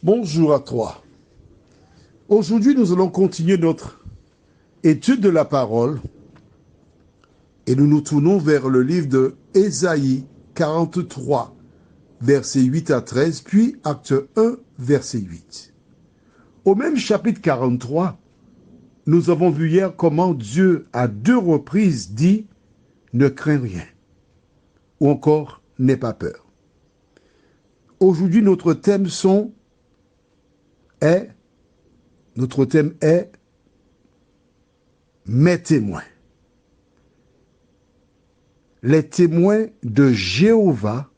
Bonjour à toi. Aujourd'hui, nous allons continuer notre étude de la parole et nous nous tournons vers le livre de Ésaïe 43, versets 8 à 13, puis acte 1, verset 8. Au même chapitre 43, nous avons vu hier comment Dieu, à 2 reprises, dit « Ne crains rien » ou encore « N'aie pas peur ». Aujourd'hui, notre thème est mes témoins. Les témoins de Jéhovah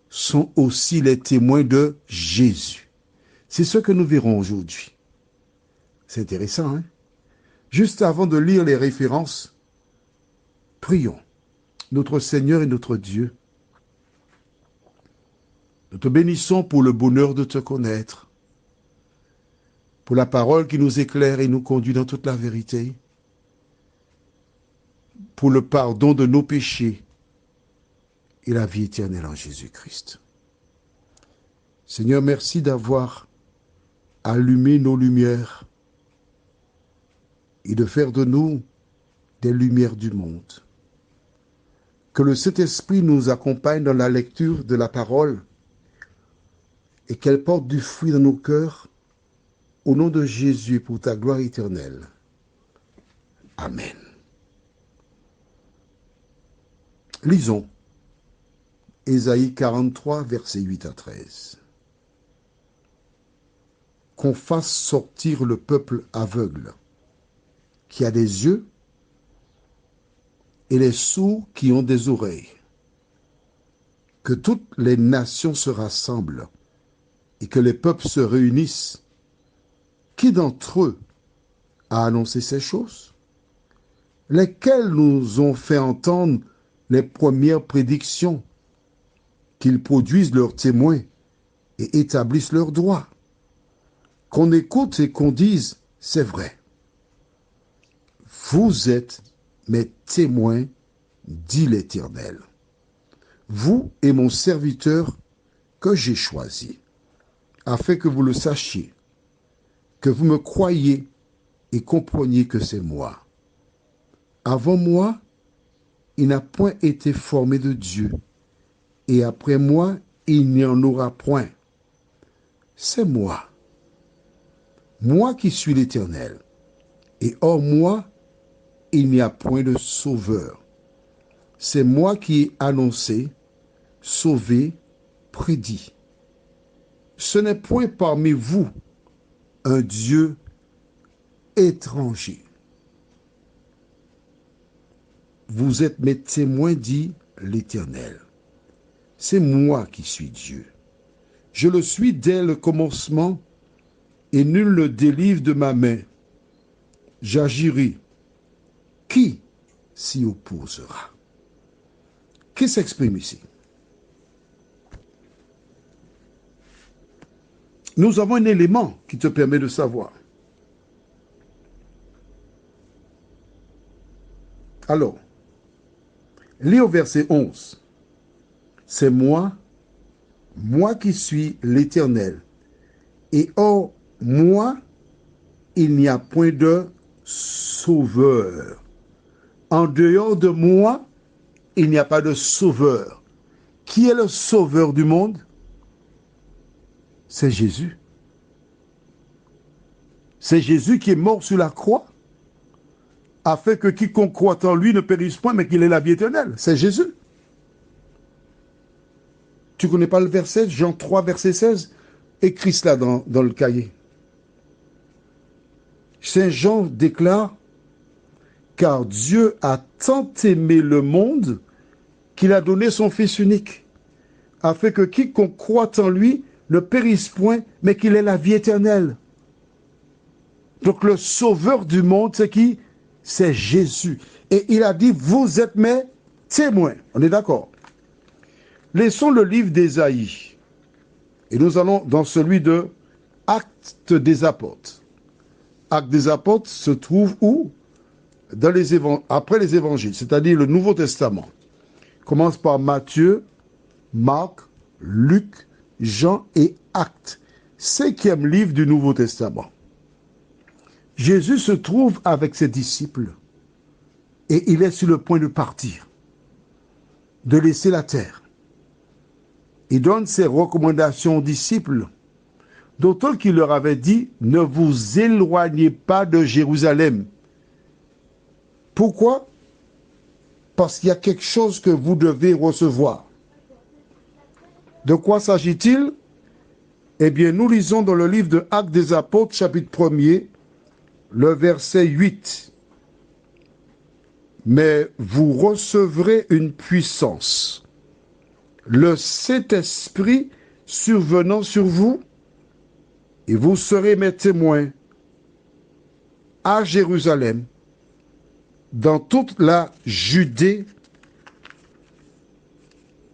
sont aussi les témoins de Jésus. C'est ce que nous verrons aujourd'hui. C'est intéressant, hein? Juste avant de lire les références, prions. Notre Seigneur et notre Dieu, nous te bénissons pour le bonheur de te connaître, pour la parole qui nous éclaire et nous conduit dans toute la vérité, pour le pardon de nos péchés et la vie éternelle en Jésus-Christ. Seigneur, merci d'avoir allumé nos lumières et de faire de nous des lumières du monde. Que le Saint-Esprit nous accompagne dans la lecture de la parole et qu'elle porte du fruit dans nos cœurs, au nom de Jésus, pour ta gloire éternelle. Amen. Lisons Ésaïe 43, versets 8 à 13. Qu'on fasse sortir le peuple aveugle, qui a des yeux, et les sourds qui ont des oreilles. Que toutes les nations se rassemblent, et que les peuples se réunissent. Qui d'entre eux a annoncé ces choses? Lesquels nous ont fait entendre les premières prédictions, qu'ils produisent leurs témoins et établissent leurs droits? Qu'on écoute et qu'on dise, c'est vrai. Vous êtes mes témoins, dit l'Éternel. Vous et mon serviteur que j'ai choisi, afin que vous le sachiez, que vous me croyiez et compreniez que c'est moi. Avant moi, il n'a point été formé de Dieu, et après moi, il n'y en aura point. C'est moi, moi qui suis l'Éternel, et hors moi, il n'y a point de sauveur. C'est moi qui ai annoncé, sauvé, prédit. Ce n'est point parmi vous un Dieu étranger. Vous êtes mes témoins, dit l'Éternel. C'est moi qui suis Dieu. Je le suis dès le commencement, et nul ne délivre de ma main. J'agirai. Qui s'y opposera? Qui s'exprime ici? Nous avons un élément qui te permet de savoir. Alors, lis au verset 11. C'est moi qui suis l'Éternel. Et hors moi, il n'y a point de sauveur. En dehors de moi, il n'y a pas de sauveur. Qui est le sauveur du monde? C'est Jésus. C'est Jésus qui est mort sur la croix, afin que quiconque croit en lui ne périsse point, mais qu'il ait la vie éternelle. C'est Jésus. Tu ne connais pas le verset, Jean 3, verset 16? Écris cela dans le cahier. Saint Jean déclare, « Car Dieu a tant aimé le monde qu'il a donné son Fils unique, afin que quiconque croit en lui ne périsse point, mais qu'il ait la vie éternelle. » Donc le sauveur du monde, c'est qui? C'est Jésus. Et il a dit, vous êtes mes témoins. On est d'accord? Laissons le livre d'Ésaïe. Et nous allons dans celui de Actes des Apôtres. Actes des Apôtres se trouve où? Après les évangiles, c'est-à-dire le Nouveau Testament. Commence par Matthieu, Marc, Luc, Jean et Actes. 5e livre du Nouveau Testament. Jésus se trouve avec ses disciples et il est sur le point de partir, de laisser la terre. Il donne ses recommandations aux disciples, d'autant qu'il leur avait dit « Ne vous éloignez pas de Jérusalem ». Pourquoi? Parce qu'il y a quelque chose que vous devez recevoir. De quoi s'agit-il? Eh bien, nous lisons dans le livre de Actes des Apôtres, chapitre 1er, le verset 8. « Mais vous recevrez une puissance, le Saint-Esprit survenant sur vous, et vous serez mes témoins à Jérusalem, dans toute la Judée,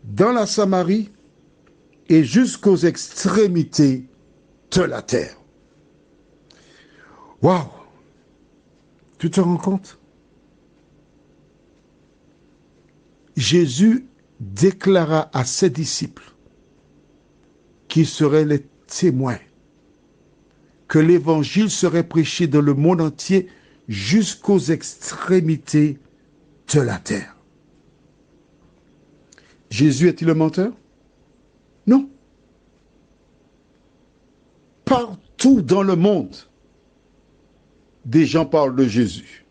dans la Samarie et jusqu'aux extrémités de la terre. » Waouh! Tu te rends compte? Jésus déclara à ses disciples qu'ils seraient les témoins, que l'évangile serait prêché dans le monde entier jusqu'aux extrémités de la terre. Jésus est-il un menteur? Non. Partout dans le monde, des gens parlent de Jésus.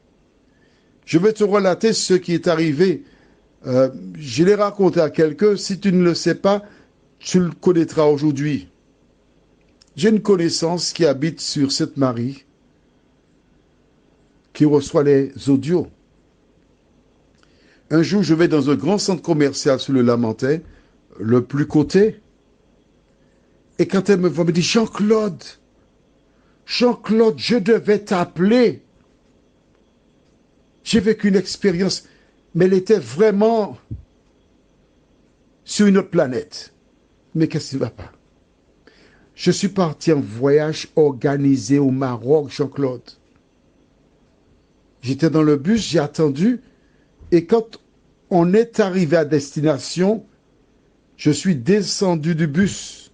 Je vais te relater ce qui est arrivé. Je l'ai raconté à quelqu'un. Si tu ne le sais pas, tu le connaîtras aujourd'hui. J'ai une connaissance qui habite sur Sainte-Marie, qui reçoit les audios. Un jour, je vais dans un grand centre commercial sur le Lamentin, le plus coté. Et quand elle me voit, elle me dit « Jean-Claude, je devais t'appeler. J'ai vécu une expérience, mais elle était vraiment sur une autre planète. Mais qu'est-ce qui ne va pas? Je suis parti en voyage organisé au Maroc, Jean-Claude. J'étais dans le bus, j'ai attendu, et quand on est arrivé à destination, je suis descendu du bus.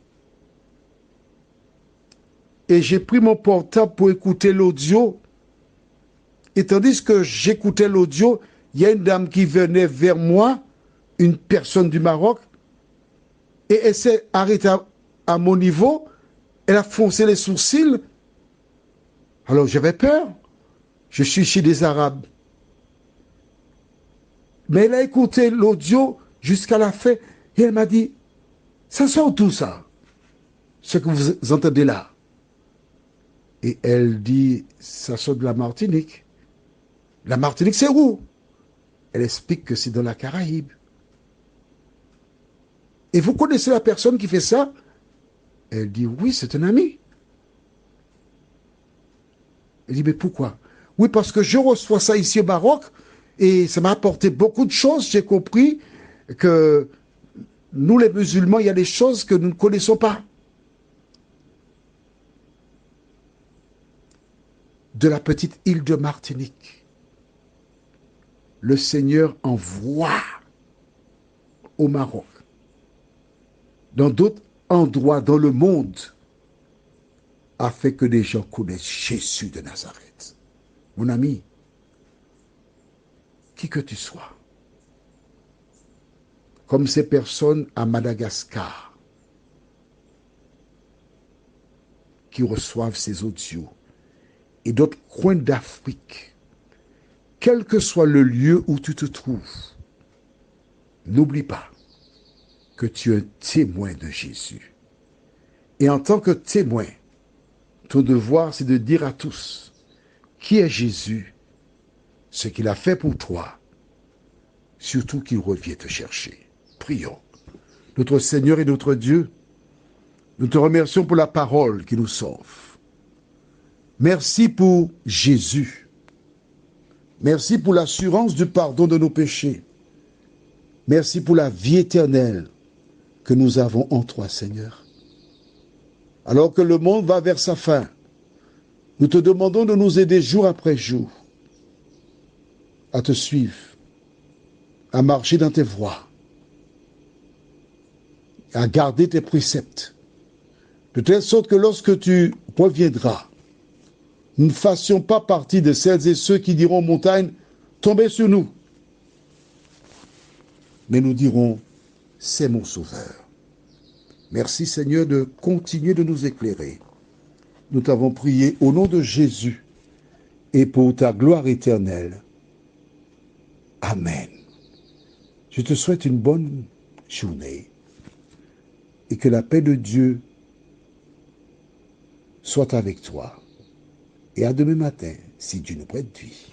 Et j'ai pris mon portable pour écouter l'audio. Et tandis que j'écoutais l'audio, il y a une dame qui venait vers moi, une personne du Maroc, et elle s'est arrêtée à mon niveau, elle a foncé les sourcils. Alors j'avais peur. Je suis chez des Arabes. Mais elle a écouté l'audio jusqu'à la fin et elle m'a dit, ça sort tout ça, ce que vous entendez là. Et elle dit, ça sort de la Martinique. La Martinique, c'est où? Elle explique que c'est dans la Caraïbe. Et vous connaissez la personne qui fait ça? Elle dit, oui, c'est un ami. Elle dit, mais pourquoi? Oui, parce que je reçois ça ici au Maroc et ça m'a apporté beaucoup de choses. J'ai compris que nous, les musulmans, il y a des choses que nous ne connaissons pas. De la petite île de Martinique, le Seigneur envoie au Maroc, dans d'autres endroits dans le monde, afin que des gens connaissent Jésus de Nazareth. Mon ami, qui que tu sois, comme ces personnes à Madagascar qui reçoivent ces audios et d'autres coins d'Afrique, quel que soit le lieu où tu te trouves, n'oublie pas que tu es un témoin de Jésus. Et en tant que témoin, ton devoir, c'est de dire à tous qui est Jésus, ce qu'il a fait pour toi, surtout qu'il revient te chercher. Prions. Notre Seigneur et notre Dieu, nous te remercions pour la parole qui nous sauve. Merci pour Jésus. Merci pour l'assurance du pardon de nos péchés. Merci pour la vie éternelle que nous avons en toi, Seigneur. Alors que le monde va vers sa fin, nous te demandons de nous aider jour après jour à te suivre, à marcher dans tes voies, à garder tes préceptes, de telle sorte que lorsque tu reviendras, nous ne fassions pas partie de celles et ceux qui diront montagne, tombez sur nous. Mais nous dirons, c'est mon Sauveur. Merci Seigneur de continuer de nous éclairer. Nous t'avons prié au nom de Jésus et pour ta gloire éternelle. Amen. Je te souhaite une bonne journée et que la paix de Dieu soit avec toi. Et à demain matin, si Dieu nous prête vie.